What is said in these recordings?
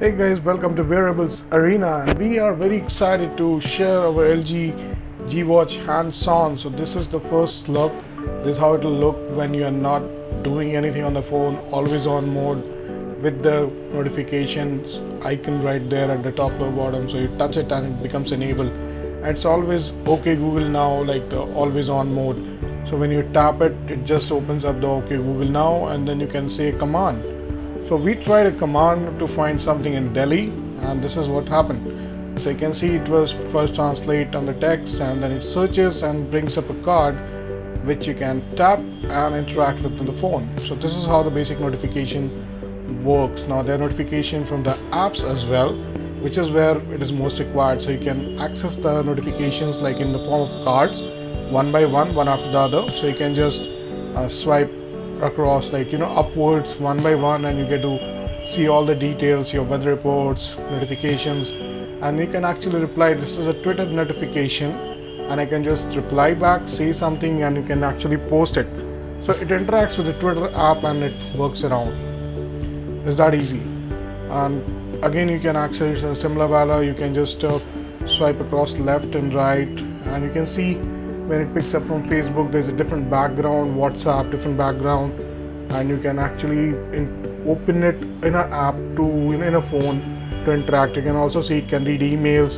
Hey guys, welcome to Wearables Arena, and we are very excited to share our LG G Watch hands-on. So this is the first look. This is how it will look when you are not doing anything on the phone, always on mode, with the notifications icon right there at the top or bottom. So you touch it and it becomes enabled. And it's always OK Google Now, like the always on mode. So when you tap it, it just opens up the OK Google Now, and then you can say command. So we tried a command to find something in Delhi, and this is what happened. So you can see it was first translate on the text, and then it searches and brings up a card which you can tap and interact with on the phone. So this is how the basic notification works. Now there are notifications from the apps as well, which is where it is most required. So you can access the notifications like in the form of cards, one by one after the other. So you can just swipe across, like upwards one by one, and you get to see all the details, your weather reports, notifications, and you can actually reply. This is a Twitter notification, and I can just reply back, say something, and you can actually post it. So it interacts with the Twitter app and it works around. It's that easy. And again, you can access a similar valor. You can just swipe across left and right, and you can see when it picks up from Facebook, there's a different background, WhatsApp, different background, and you can actually open it in an app to in a phone to interact. You can also see it can read emails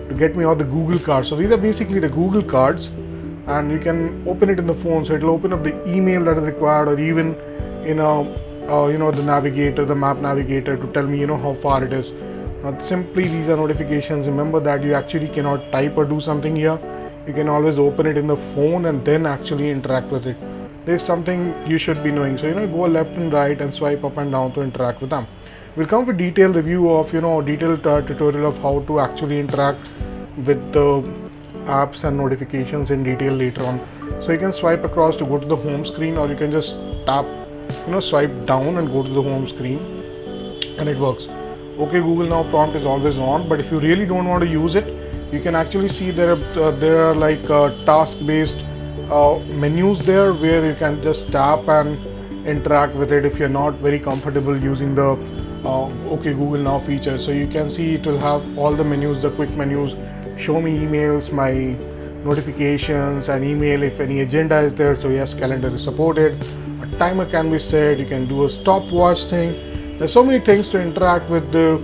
to get me all the Google cards. So these are basically the Google cards, and you can open it in the phone. So it'll open up the email that is required, or even the navigator, the map navigator, to tell me how far it is. Now simply these are notifications. Remember that you actually cannot type or do something here. You can always open it in the phone and then actually interact with it. There's something you should be knowing. So go left and right and swipe up and down to interact with them. We'll come with detailed review of detailed tutorial of how to actually interact with the apps and notifications in detail later on. So you can swipe across to go to the home screen, or you can just tap swipe down and go to the home screen, and it works. OK Google Now prompt is always on, but if you really don't want to use it, you can actually see there are like task-based menus there, where you can just tap and interact with it if you're not very comfortable using the OK Google Now feature. So you can see it will have all the menus, the quick menus, show me emails, my notifications and email, if any agenda is there. So yes, calendar is supported, a timer can be set, you can do a stopwatch thing. There's so many things to interact with the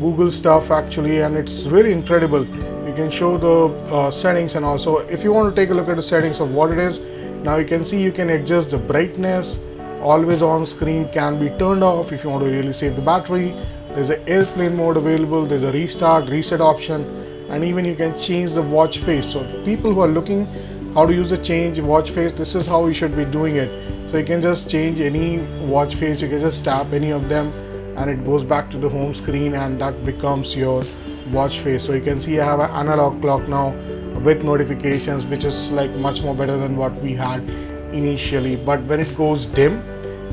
Google stuff actually, and it's really incredible. You can show the settings, and also if you want to take a look at the settings of what it is, now you can see you can adjust the brightness. Always on screen can be turned off if you want to really save the battery. There's an airplane mode available, there's a restart, reset option, and even you can change the watch face. So people who are looking how to use the change watch face, this is how you should be doing it. So you can just change any watch face, you can just tap any of them and it goes back to the home screen, and that becomes your watch face. So you can see I have an analog clock now with notifications, which is like much more better than what we had initially. But when it goes dim,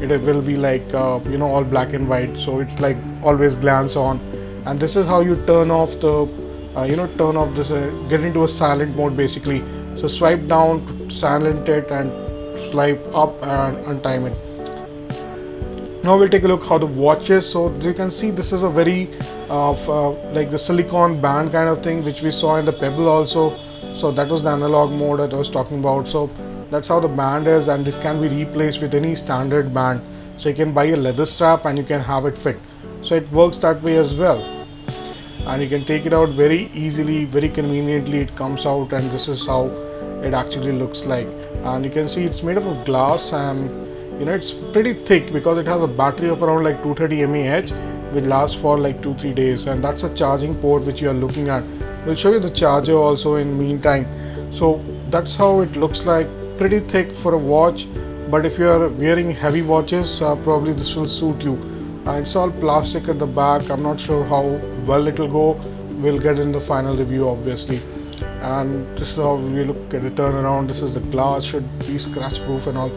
it will be like all black and white, so it's like always glance on. And this is how you turn off the turn off this, get into a silent mode basically. So swipe down to silent it and swipe up and untime it. Now we'll take a look how the watch is. So you can see this is a very like the silicon band kind of thing, which we saw in the Pebble also. So that was the analog mode that I was talking about. So that's how the band is, and this can be replaced with any standard band. So you can buy a leather strap and you can have it fit. So it works that way as well, and you can take it out very easily, very conveniently. It comes out, and this is how it actually looks like. And you can see it's made up of glass, and it's pretty thick because it has a battery of around like 230 mAh, which lasts for like 2-3 days, and that's a charging port which you are looking at. We'll show you the charger also in meantime. So that's how it looks like, pretty thick for a watch, but if you are wearing heavy watches, probably this will suit you. It's all plastic at the back. I'm not sure how well it will go. We'll get in the final review obviously. And this is how we look at the turnaround. This is the glass, should be scratch proof and all.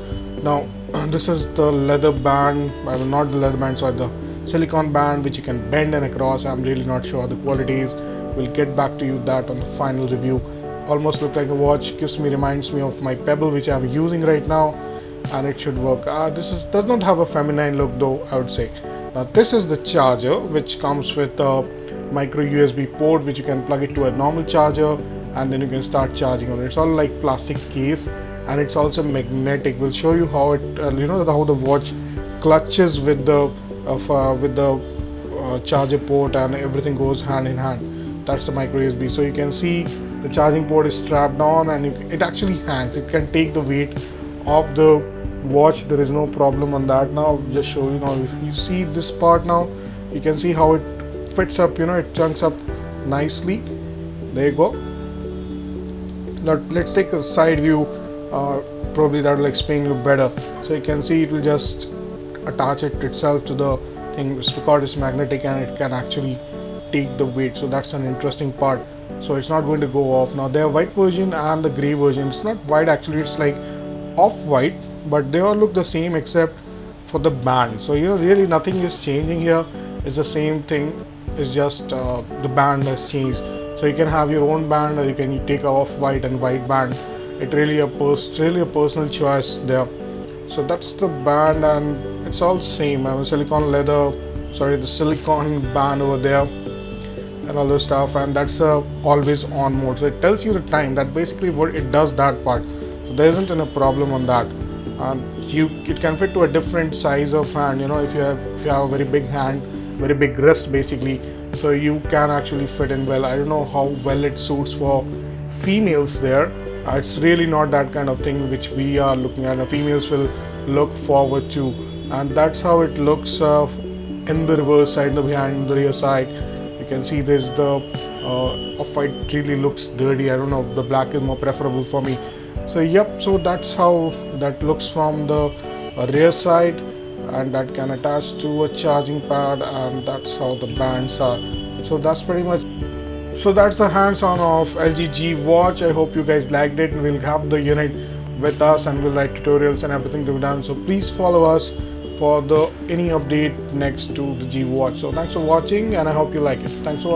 Now this is the leather band, not the leather band, sorry, the silicon band, which you can bend and across. I'm really not sure the quality is. We'll get back to you that on the final review. Almost look like a watch, reminds me of my Pebble, which I'm using right now, and it should work. This does not have a feminine look though, I would say. Now this is the charger, which comes with a micro USB port, which you can plug it to a normal charger, and then you can start charging on it. It's all like plastic case, and it's also magnetic. We'll show you how it how the watch clutches with the charger port, and everything goes hand in hand. That's the micro USB. So you can see the charging port is strapped on, and it actually hangs. It can take the weight of the watch. There is no problem on that. Now I'll just show you. Now if you see this part, now you can see how it fits up, it chunks up nicely. There you go. Now let's take a side view. Probably that will explain you better. So you can see it will just attach it itself to the thing because it's magnetic, and it can actually take the weight. So that's an interesting part. So it's not going to go off. Now there are white version and the gray version. It's not white actually, it's like off-white, but they all look the same except for the band. So really nothing is changing here. It's the same thing. It's just the band has changed. So you can have your own band, or you can take off-white and white band. It's really a personal choice there. So that's the band, and it's all same. I mean, the silicone band over there, and all those stuff, and that's a always on mode. So it tells you the time. That basically what it does, that part. So there isn't any problem on that. It can fit to a different size of hand. If you have a very big hand, very big wrist basically, so you can actually fit in well. I don't know how well it suits for females there. It's really not that kind of thing which we are looking at. Females will look forward to, and that's how it looks in the reverse side, behind the rear side. You can see there's the off-white really looks dirty. I don't know, the black is more preferable for me. So yep, so that's how that looks from the rear side, and that can attach to a charging pad, and that's how the bands are. So that's pretty much. So that's the hands-on of LG G Watch. I hope you guys liked it, and we'll have the unit with us, and we'll write tutorials and everything to be done. So please follow us for any update next to the G Watch. So thanks for watching, and I hope you like it. Thanks for watching.